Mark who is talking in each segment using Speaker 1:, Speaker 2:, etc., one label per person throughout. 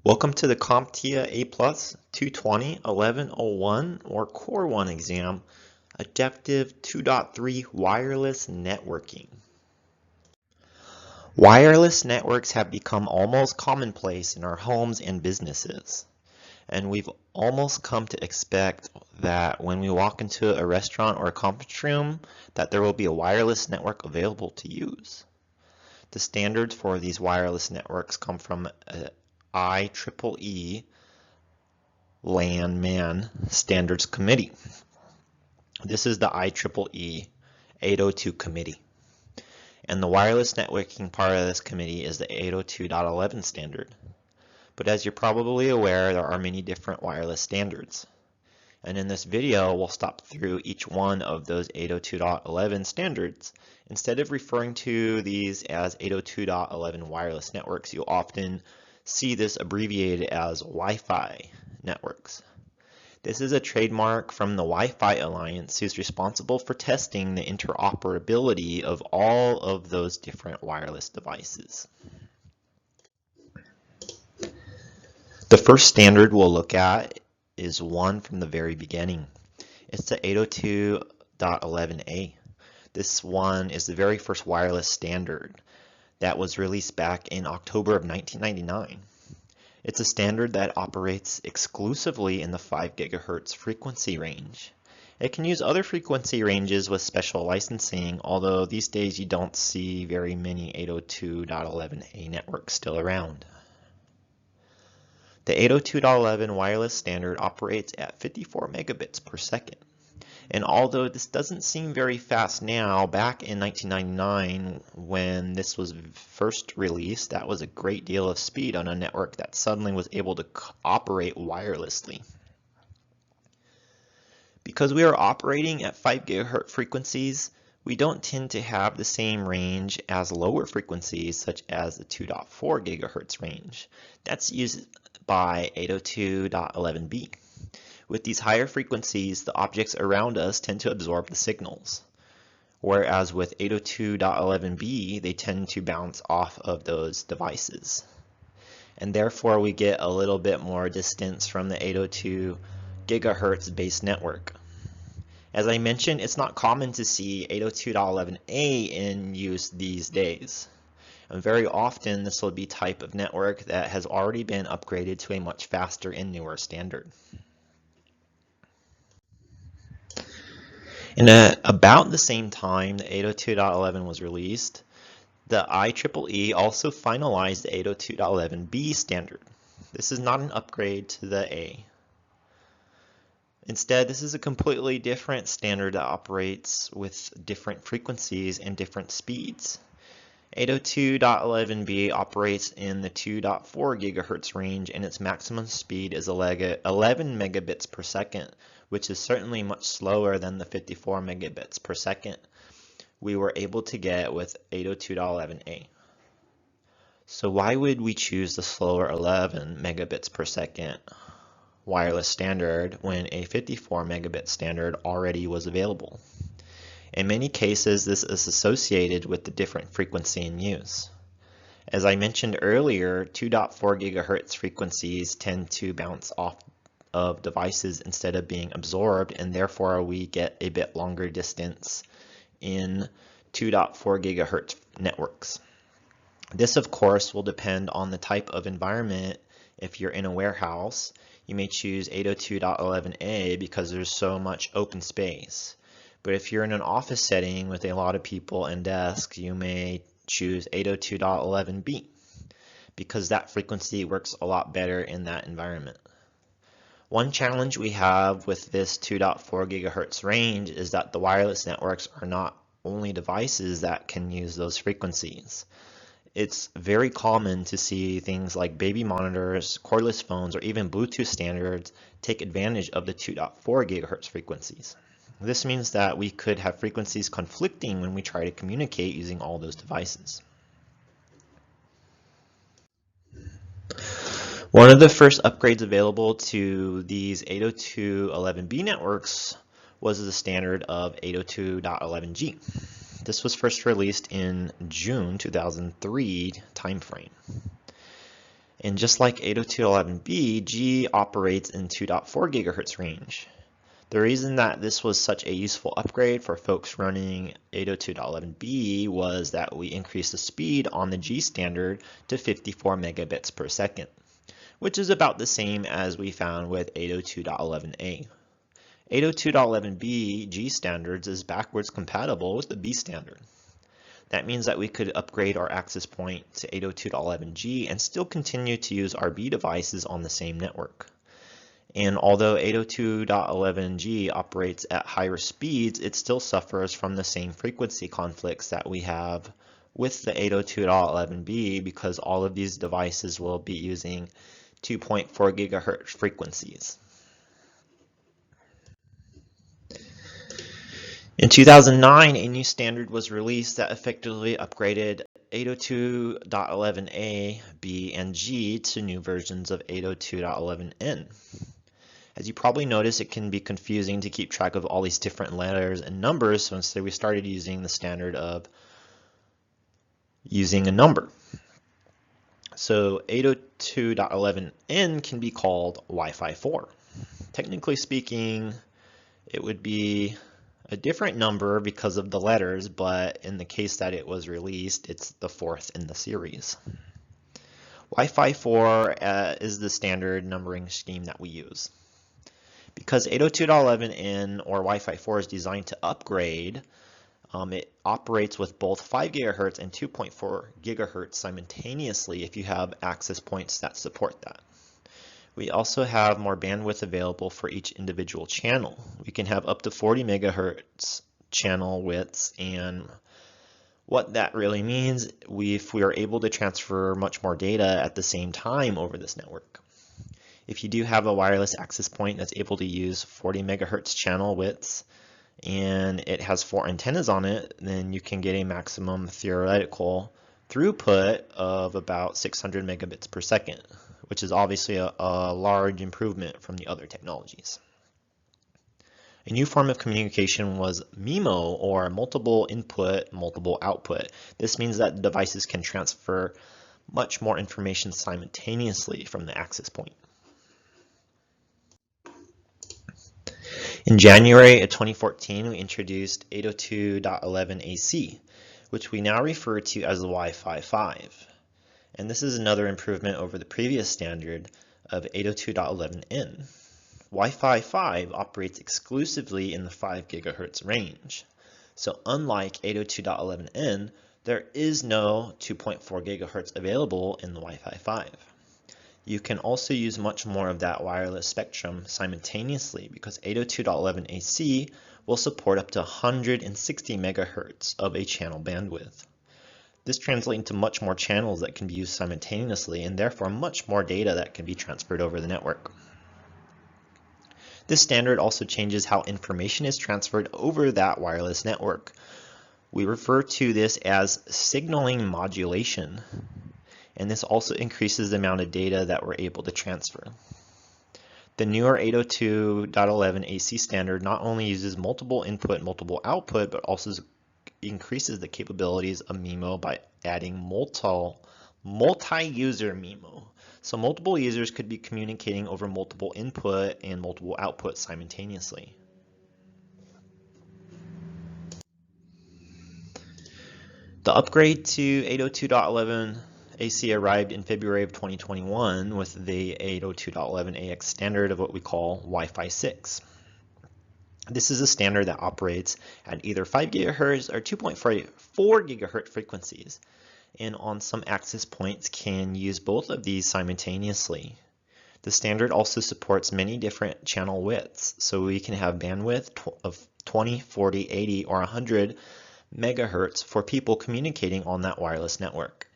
Speaker 1: Welcome to the CompTIA A+ 220 1101 or Core 1 exam, Adaptive 2.3 Wireless Networking. Wireless networks have become almost commonplace in our homes and businesses, and we've almost come to expect that when we walk into a restaurant or a conference room, that there will be a wireless network available to use. The standards for these wireless networks come from IEEE LAN MAN Standards Committee. This is the IEEE 802 committee. And the wireless networking part of this committee is the 802.11 standard. But as you're probably aware, there are many different wireless standards. And in this video, we'll stop through each one of those 802.11 standards. Instead of referring to these as 802.11 wireless networks, you'll often see this abbreviated as Wi-Fi networks. This is a trademark from the Wi-Fi Alliance, who's responsible for testing the interoperability of all of those different wireless devices. The first standard we'll look at is one from the very beginning. It's the 802.11a. This one is the very first wireless standard that was released back in October of 1999. It's a standard that operates exclusively in the 5 gigahertz frequency range. It can use other frequency ranges with special licensing, although these days you don't see very many 802.11a networks still around. The 802.11 wireless standard operates at 54 megabits per second. And although this doesn't seem very fast now, back in 1999 when this was first released, that was a great deal of speed on a network that suddenly was able to operate wirelessly. Because we are operating at 5 gigahertz frequencies, we don't tend to have the same range as lower frequencies such as the 2.4 gigahertz range. That's used by 802.11b. With these higher frequencies, the objects around us tend to absorb the signals, whereas with 802.11b, they tend to bounce off of those devices. And therefore, we get a little bit more distance from the 802 gigahertz base network. As I mentioned, it's not common to see 802.11a in use these days. And very often, this will be type of network that has already been upgraded to a much faster and newer standard. And about the same time the 802.11 was released, the IEEE also finalized the 802.11b standard. This is not an upgrade to the A. Instead, this is a completely different standard that operates with different frequencies and different speeds. 802.11b operates in the 2.4 gigahertz range, and its maximum speed is 11 megabits per second, which is certainly much slower than the 54 megabits per second we were able to get with 802.11a. So why would we choose the slower 11 megabits per second wireless standard when a 54 megabit standard already was available? In many cases, this is associated with the different frequency in use. As I mentioned earlier, 2.4 gigahertz frequencies tend to bounce off of devices instead of being absorbed, and therefore we get a bit longer distance in 2.4 gigahertz networks. This, of course, will depend on the type of environment. If you're in a warehouse, you may choose 802.11a because there's so much open space. But if you're in an office setting with a lot of people and desks, you may choose 802.11b because that frequency works a lot better in that environment. One challenge we have with this 2.4 gigahertz range is that the wireless networks are not only devices that can use those frequencies. It's very common to see things like baby monitors, cordless phones, or even Bluetooth standards take advantage of the 2.4 gigahertz frequencies. This means that we could have frequencies conflicting when we try to communicate using all those devices. One of the first upgrades available to these 802.11b networks was the standard of 802.11g. This was first released in June 2003 timeframe. And just like 802.11b, G operates in 2.4 gigahertz range. The reason that this was such a useful upgrade for folks running 802.11b was that we increased the speed on the G standard to 54 megabits per second, which is about the same as we found with 802.11a. 802.11b G standards is backwards compatible with the B standard. That means that we could upgrade our access point to 802.11g and still continue to use our B devices on the same network. And although 802.11g operates at higher speeds, it still suffers from the same frequency conflicts that we have with the 802.11b because all of these devices will be using 2.4 gigahertz frequencies. In 2009, a new standard was released that effectively upgraded 802.11a, B, and G to new versions of 802.11n. As you probably notice, it can be confusing to keep track of all these different letters and numbers, so instead we started using the standard of using a number. So 802.11n can be called Wi-Fi 4. Technically speaking, it would be a different number because of the letters, but in the case that it was released, it's the fourth in the series. Wi-Fi 4 is the standard numbering scheme that we use. Because 802.11n or Wi-Fi 4 is designed to upgrade, it operates with both 5 gigahertz and 2.4 gigahertz simultaneously if you have access points that support that. We also have more bandwidth available for each individual channel. We can have up to 40 megahertz channel widths, and what that really means, if we are able to transfer much more data at the same time over this network. If you do have a wireless access point that's able to use 40 megahertz channel widths and it has 4 antennas on it, then you can get a maximum theoretical throughput of about 600 megabits per second, which is obviously a large improvement from the other technologies. A new form of communication was MIMO, or multiple input, multiple output. This means that devices can transfer much more information simultaneously from the access point. In January of 2014, we introduced 802.11ac, which we now refer to as the Wi-Fi 5. And this is another improvement over the previous standard of 802.11n. Wi-Fi 5 operates exclusively in the 5 gigahertz range. So unlike 802.11n, there is no 2.4 gigahertz available in the Wi-Fi 5. You can also use much more of that wireless spectrum simultaneously because 802.11ac will support up to 160 megahertz of a channel bandwidth. This translates into much more channels that can be used simultaneously and therefore much more data that can be transferred over the network. This standard also changes how information is transferred over that wireless network. We refer to this as signaling modulation, and this also increases the amount of data that we're able to transfer. The newer 802.11ac standard not only uses multiple input, multiple output, but also increases the capabilities of MIMO by adding multi-user MIMO. So multiple users could be communicating over multiple input and multiple output simultaneously. The upgrade to 802.11ac arrived in February of 2021 with the 802.11ax standard of what we call Wi-Fi 6. This is a standard that operates at either 5 gigahertz or 2.4 gigahertz frequencies, and on some access points can use both of these simultaneously. The standard also supports many different channel widths, so we can have bandwidth of 20, 40, 80, or 100 megahertz for people communicating on that wireless network.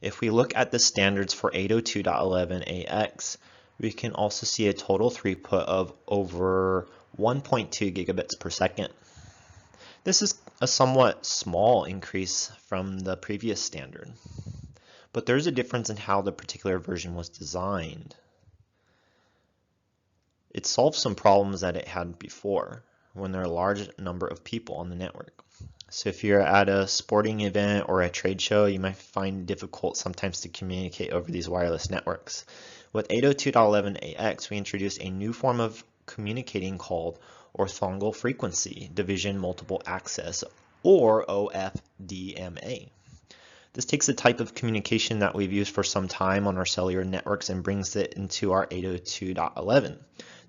Speaker 1: If we look at the standards for 802.11ax, we can also see a total throughput of over 1.2 gigabits per second. This is a somewhat small increase from the previous standard, but there's a difference in how the particular version was designed. It solves some problems that it had before when there are a large number of people on the network. So if you're at a sporting event or a trade show, you might find it difficult sometimes to communicate over these wireless networks. With 802.11ax, we introduced a new form of communicating called orthogonal frequency division multiple access, or OFDMA. This takes a type of communication that we've used for some time on our cellular networks and brings it into our 802.11.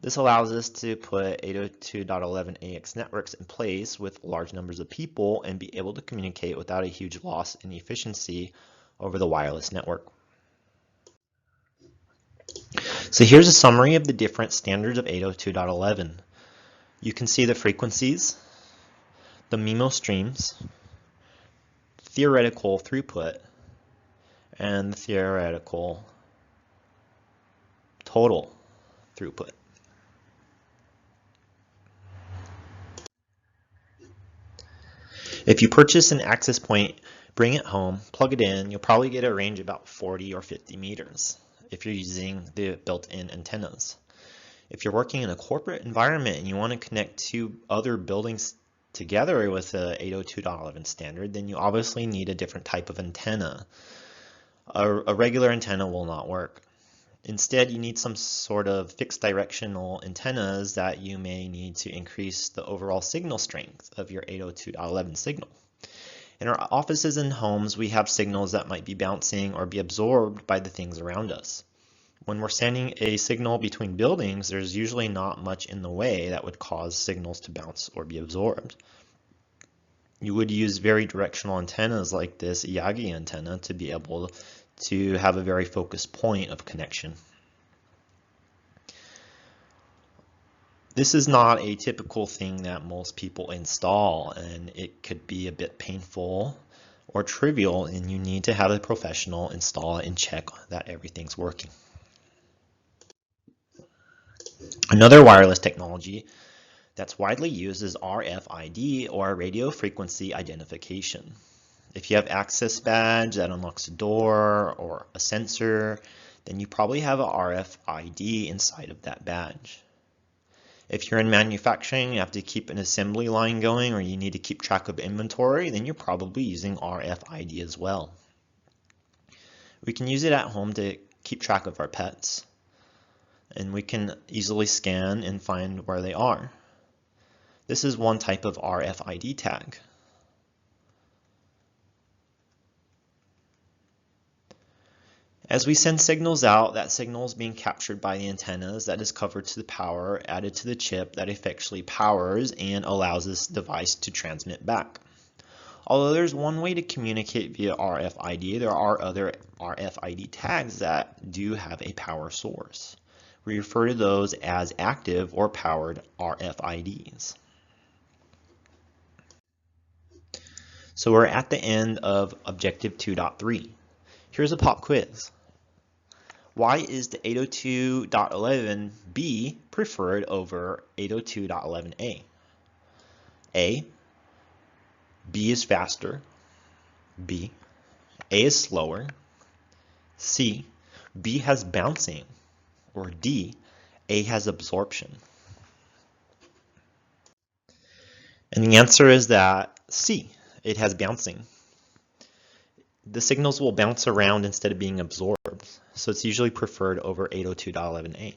Speaker 1: This allows us to put 802.11ax networks in place with large numbers of people and be able to communicate without a huge loss in efficiency over the wireless network. So here's a summary of the different standards of 802.11. You can see the frequencies, the MIMO streams, theoretical throughput, and the theoretical total throughput. If you purchase an access point, bring it home, plug it in, you'll probably get a range about 40 or 50 meters if you're using the built-in antennas. If you're working in a corporate environment and you want to connect two other buildings together with the 802.11 standard, then you obviously need a different type of antenna. A regular antenna will not work. Instead, you need some sort of fixed directional antennas that you may need to increase the overall signal strength of your 802.11 signal. In our offices and homes, we have signals that might be bouncing or be absorbed by the things around us. When we're sending a signal between buildings, there's usually not much in the way that would cause signals to bounce or be absorbed. You would use very directional antennas like this Yagi antenna to be able to have a very focused point of connection. This is not a typical thing that most people install, and it could be a bit painful or trivial, and you need to have a professional install it and check that everything's working. Another wireless technology that's widely used is RFID, or radio frequency identification. If you have access badge that unlocks a door or a sensor, then you probably have a RFID inside of that badge. If you're in manufacturing, you have to keep an assembly line going, or you need to keep track of inventory, then you're probably using RFID as well. We can use it at home to keep track of our pets, and we can easily scan and find where they are. This is one type of RFID tag. As we send signals out, that signal is being captured by the antennas that is covered to the power added to the chip that effectually powers and allows this device to transmit back. Although there's one way to communicate via RFID, there are other RFID tags that do have a power source. We refer to those as active or powered RFIDs. So we're at the end of Objective 2.3. Here's a pop quiz. Why is the 802.11b preferred over 802.11a? A, B is faster. B, A is slower. C, B has bouncing. Or D, A has absorption. And the answer is that C, it has bouncing. The signals will bounce around instead of being absorbed, so it's usually preferred over 802.11a.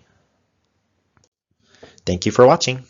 Speaker 1: Thank you for watching.